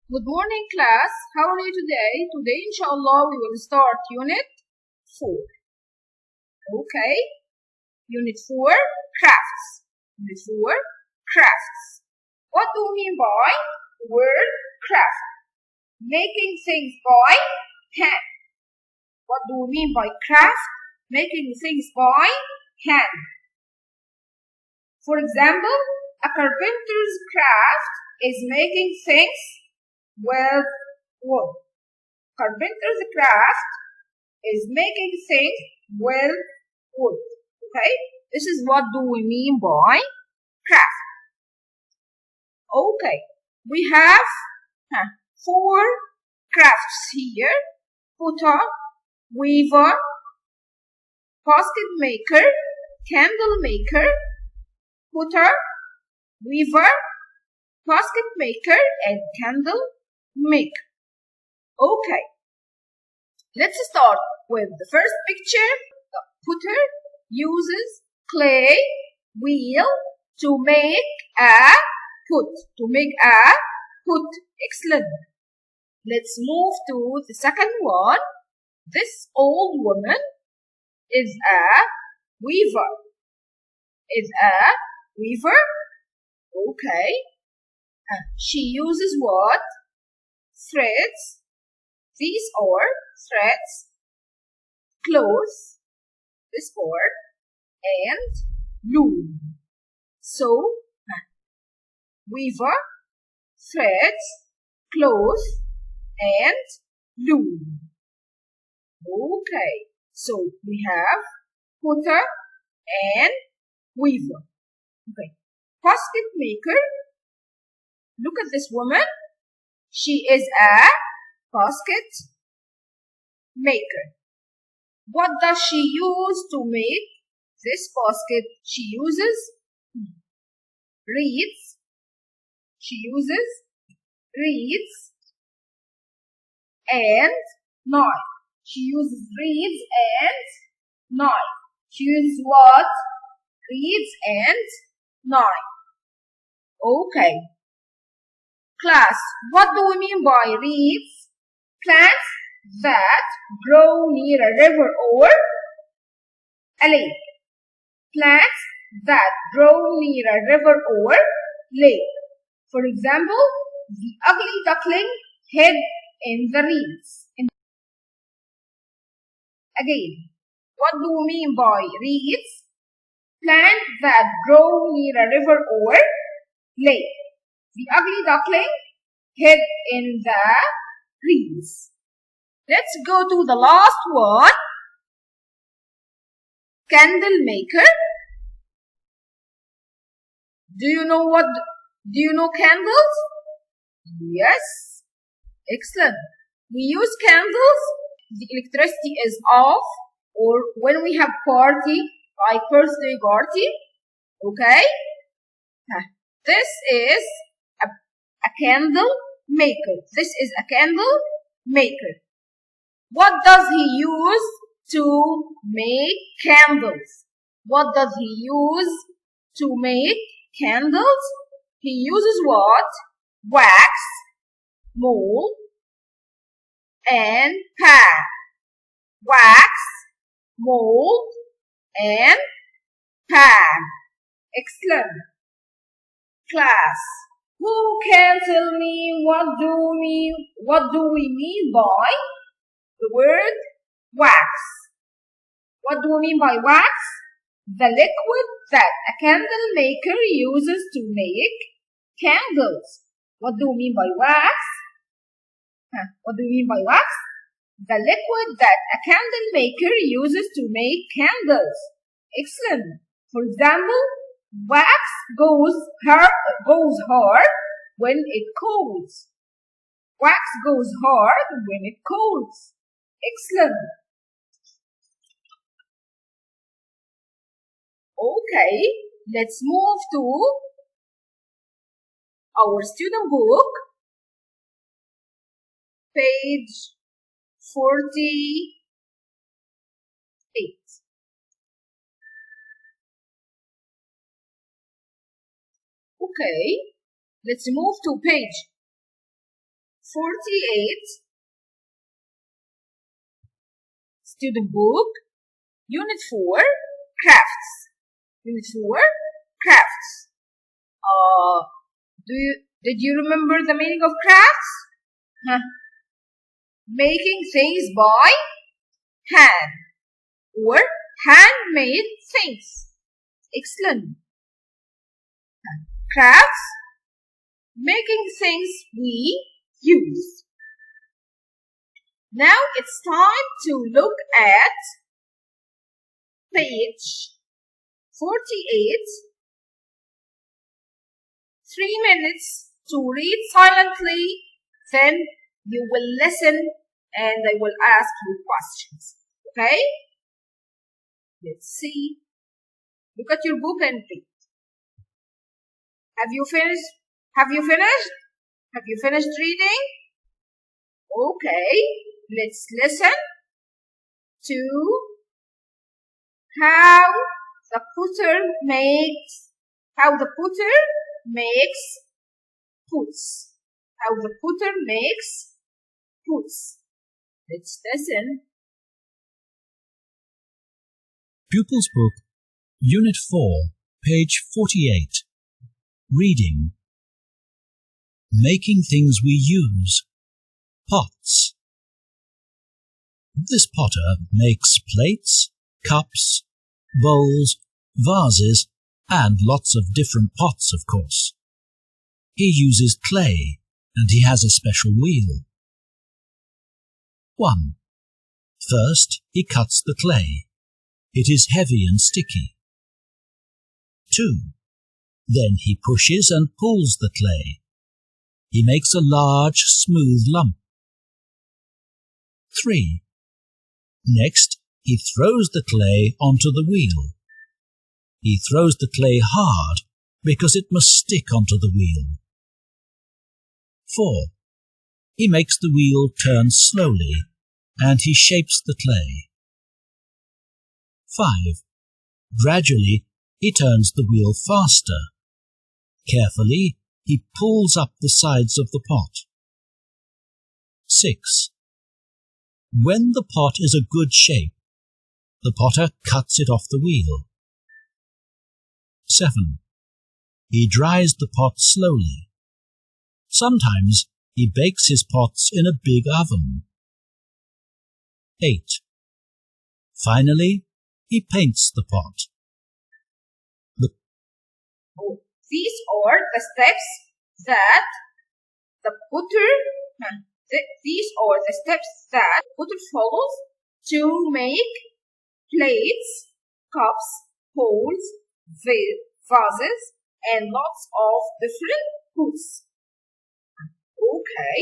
Good morning, class. How are you today? Today, inshallah, we will start Unit 4. Okay? Unit 4, Crafts. Unit 4, Crafts. What do we mean by the word craft? Making things by hand. What do we mean by craft? Making things by hand. For example, a carpenter's craft is making things with wood. Carpenter's craft is making things with wood. Okay? This is what do we mean by craft. Okay. We have 4 crafts here. Putter, weaver, basket maker, candle maker, putter, weaver, basket maker, and candle maker. Okay, let's start with the first picture. The putter uses clay wheel to make a pot. Excellent. Let's move to the second one. This old woman is a weaver. Okay. She uses what? Threads. These are threads, cloth, this board, and loom. So, weaver, threads, cloth, and loom. Okay, so we have putter and weaver. Okay, basket maker. Look at this woman. She is a basket maker. What does she use to make this basket? She uses reeds. And knife. She uses reeds and knife. She uses what? Reeds and knife. Okay. Class, what do we mean by reeds? Plants that grow near a river or a lake. Plants that grow near a river or lake. For example, the ugly duckling hid in the reeds. Again, what do we mean by reeds? Plants that grow near a river or lake. The ugly duckling hid in the reeds. Let's go to the last one. Candle maker. Do you know candles? Yes. Excellent. We use candles. The electricity is off, or when we have party, like birthday party. Okay? This is a candle maker. This is a candle maker. What does he use to make candles? What does he use to make candles? He uses what? Wax, mold, and pan. Wax, mold, and pan. Excellent. Class, who can tell me what do we mean by the word wax? What do we mean by wax? The liquid that a candle maker uses to make candles. What do we mean by wax? What do we mean by wax? The liquid that a candle maker uses to make candles. Excellent. For example, wax goes hard when it cools. Wax goes hard when it cools. Excellent. Okay, let's move to our student book, page 48. Okay, let's move to page 48, Student Book, Unit 4, Crafts. Unit 4, Crafts. Did you remember the meaning of crafts? Making things by hand or handmade things. Excellent. Crafts, making things we use. Now it's time to look at page 48. 3 minutes to read silently, then you will listen and I will ask you questions. Okay? Let's see. Look at your book and read. Have you finished? Have you finished reading? Okay. Let's listen to how the potter makes puts. How the potter makes puts. Let's listen. Pupils Book, Unit 4, page 48. Reading. Making things we use. Pots. This potter makes plates, cups, bowls, vases, and lots of different pots, of course. He uses clay, and he has a special wheel. 1. First, he cuts the clay. It is heavy and sticky. 2. Then he pushes and pulls the clay. He makes a large, smooth lump. 3. Next, he throws the clay onto the wheel. He throws the clay hard because it must stick onto the wheel. 4. He makes the wheel turn slowly and he shapes the clay. 5. Gradually, he turns the wheel faster. Carefully, he pulls up the sides of the pot. 6. When the pot is a good shape, the potter cuts it off the wheel. 7. He dries the pot slowly. Sometimes he bakes his pots in a big oven. 8. Finally, he paints the pot. These are the steps that the potter follows to make plates, cups, bowls, vases, and lots of different foods. Okay.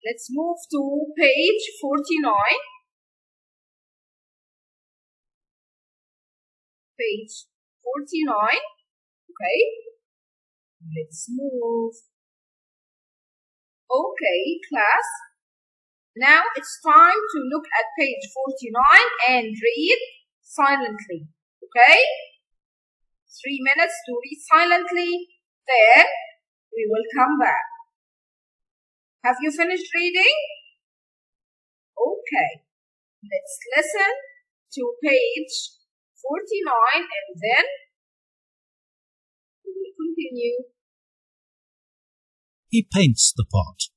Let's move to page 49. Page 49. Okay. Let's move. Okay, class. Now it's time to look at page 49 and read silently. Okay? 3 minutes to read silently. Then we will come back. Have you finished reading? Okay. Let's listen to page 49 and then we will continue. He paints the pot.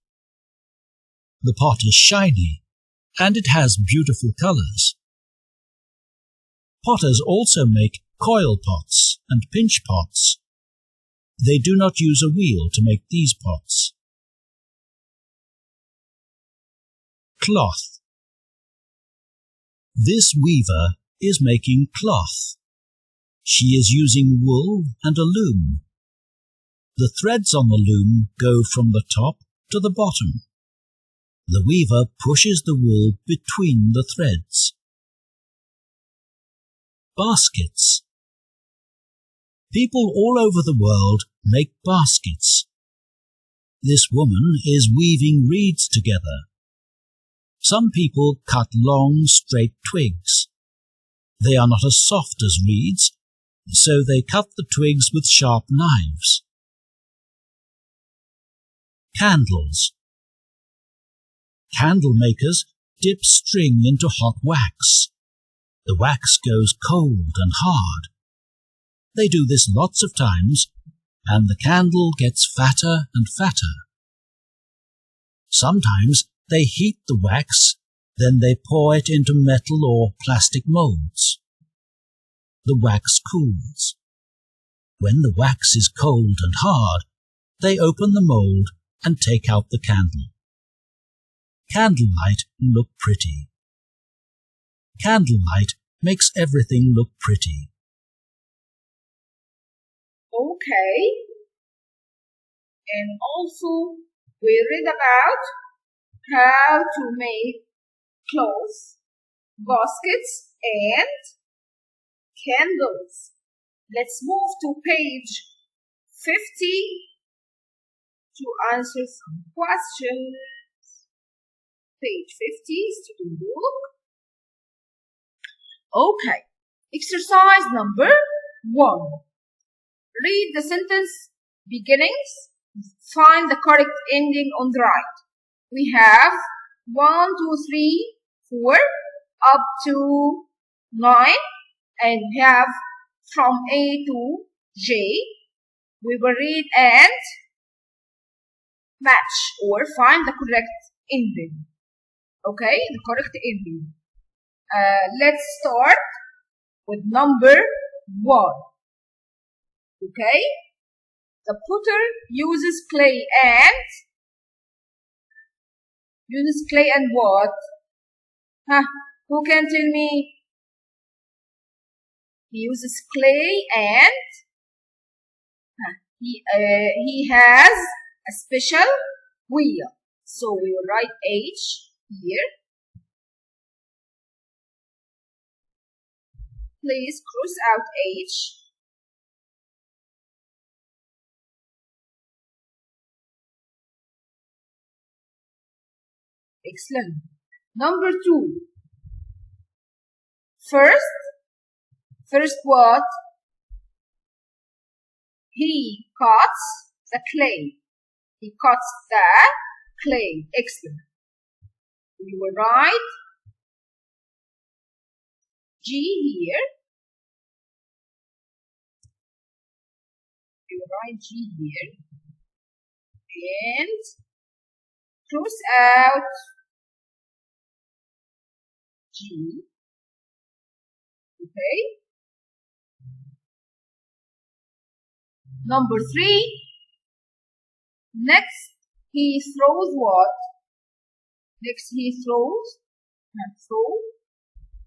The pot is shiny and it has beautiful colors. Potters also make coil pots and pinch pots. They do not use a wheel to make these pots. Cloth. This weaver is making cloth. She is using wool and a loom. The threads on the loom go from the top to the bottom. The weaver pushes the wool between the threads. Baskets. People all over the world make baskets. This woman is weaving reeds together. Some people cut long, straight twigs. They are not as soft as reeds, so they cut the twigs with sharp knives. Candles. Candle makers dip string into hot wax. The wax goes cold and hard. They do this lots of times, and the candle gets fatter and fatter. Sometimes they heat the wax, then they pour it into metal or plastic molds. The wax cools. When the wax is cold and hard, they open the mold and take out the candle. Candlelight look pretty. Candlelight makes everything look pretty. Okay. And also we read about how to make clothes, baskets, and candles. Let's move to page 50 to answer some questions. Page 50, student book. Okay. Exercise number 1. Read the sentence beginnings. Find the correct ending on the right. We have 1, 2, 3, 4 up to 9, and we have from A to J. We will read and match or find the correct ending. Okay, the correct ending. Let's start with number 1. Okay, the potter uses clay and what? Who can tell me? He uses clay and he has a special wheel. So we will write H here. Please cross out H. Excellent. Number 2. First what? He cuts the clay. He cuts the clay. Excellent. We will write G here. We will write G here. And cross out G. Okay. Number 3. Next, he throws what? Next, he throws.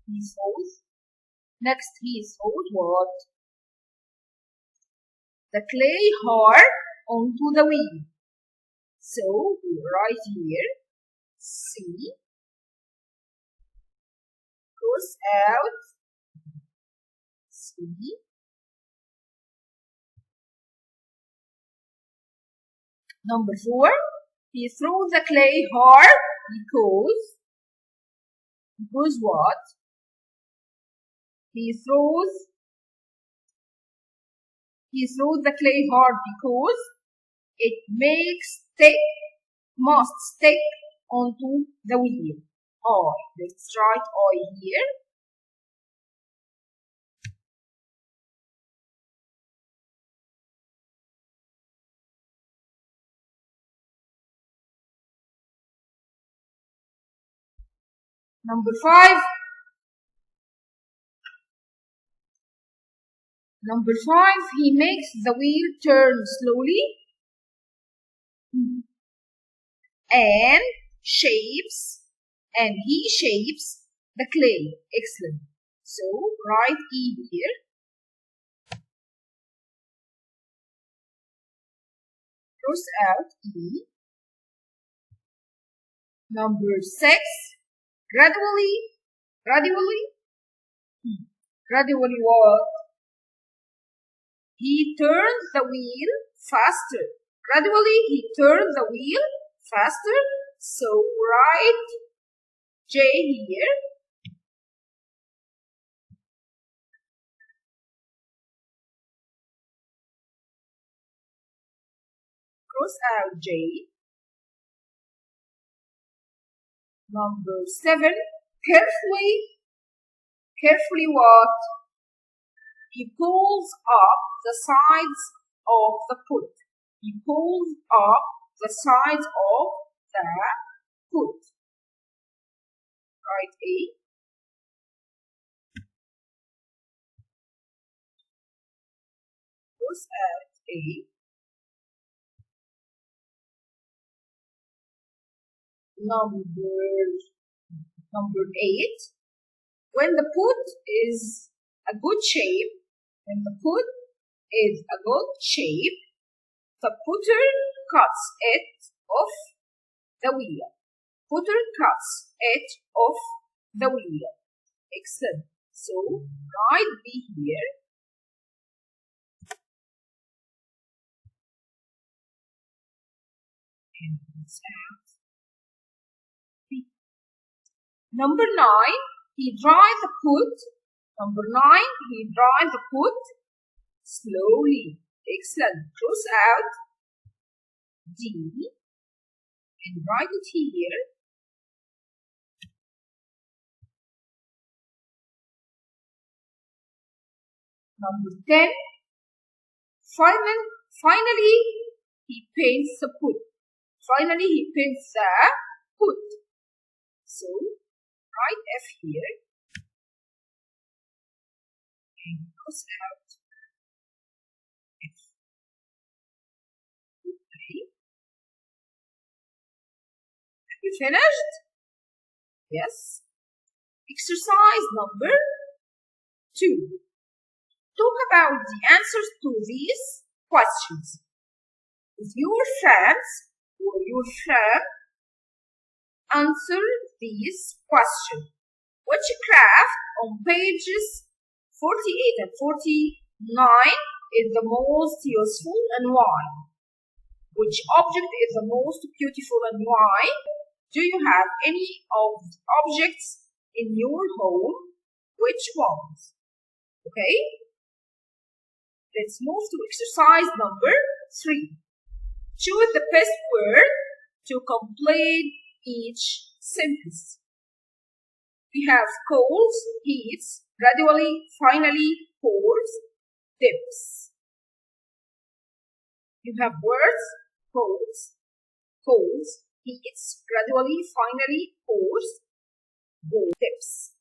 He throws. Next, he throws what? The clay hard onto the wheel. So, we write here C. Cross out C. Number 4. He throws the clay hard because what? He throws the clay hard because it must stick onto the wheel. Let's write I here. Number 5. He makes the wheel turn slowly and he shapes the clay. Excellent. So write E here. Cross out E. Number 6. Gradually what? He turns the wheel faster. Gradually he turns the wheel faster. So write J here. Cross out J. Number 7, carefully what? He pulls up the sides of the put. He pulls up the sides of the put. Write A. Cross out A. Number 8. When the put is a good shape, the putter cuts it off the wheel. Excellent. So write B here. And cross out B. Number 9. He dried the put slowly. Excellent. Cross out D and write it here. Number 10. Finally, he paints the put. So write F here and cross out F. Okay. Have you finished? Yes. Exercise number 2. Talk about the answers to these questions. Is your friends or your friend answer these questions? Which craft on pages 48 and 49 is the most useful and why? Which object is the most beautiful and why? Do you have any of the objects in your home? Which ones? Okay? Let's move to exercise number 3. Choose the best word to complete each sentence. We have cools, heats, gradually, finally, pours, dips. You have words, cools, heats, gradually, finally, pours, dips.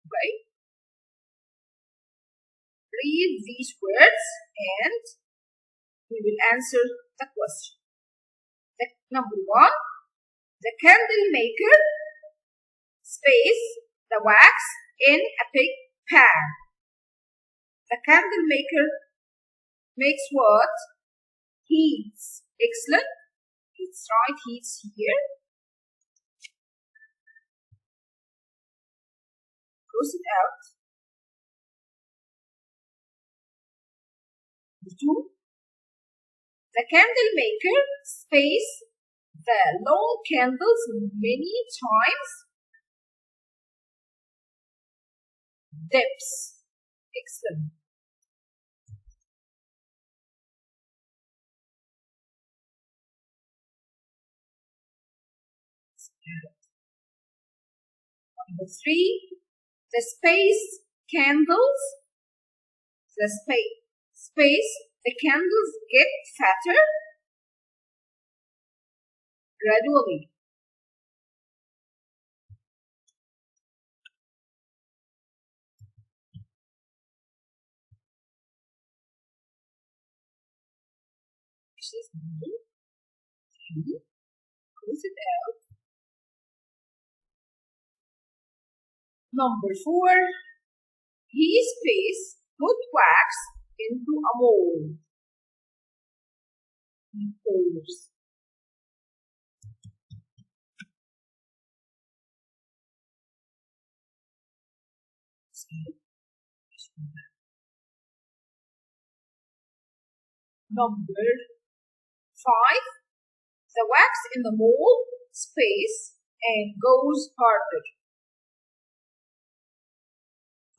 Okay? Read these words and we will answer the question. Number 1, the candle maker, the wax in a big pan. The candle maker makes what? Heats. Excellent. Let's write heats here. Cross it out. 2. The candle maker the long candles many times. Dips. Excellent. Number 3. The candles get fatter gradually. Close it out. Number 4. He put wax into a mold. He pours. Number 5. The wax in the mold and goes harder.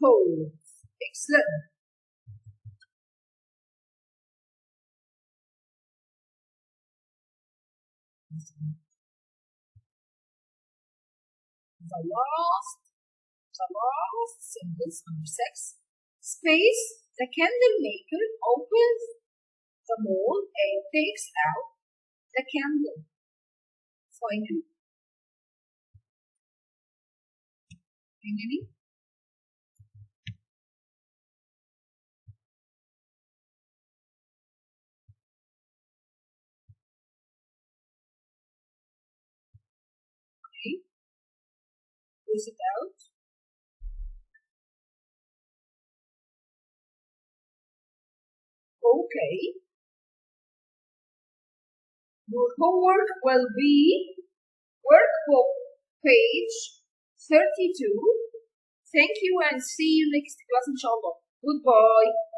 Pours. Excellent. The last sentence number 6. Space, the candle maker opens the mold and takes out the candle. Finally. Okay. Close it out. Okay. Your homework will be workbook page 32. Thank you and see you next class inshallah. Goodbye.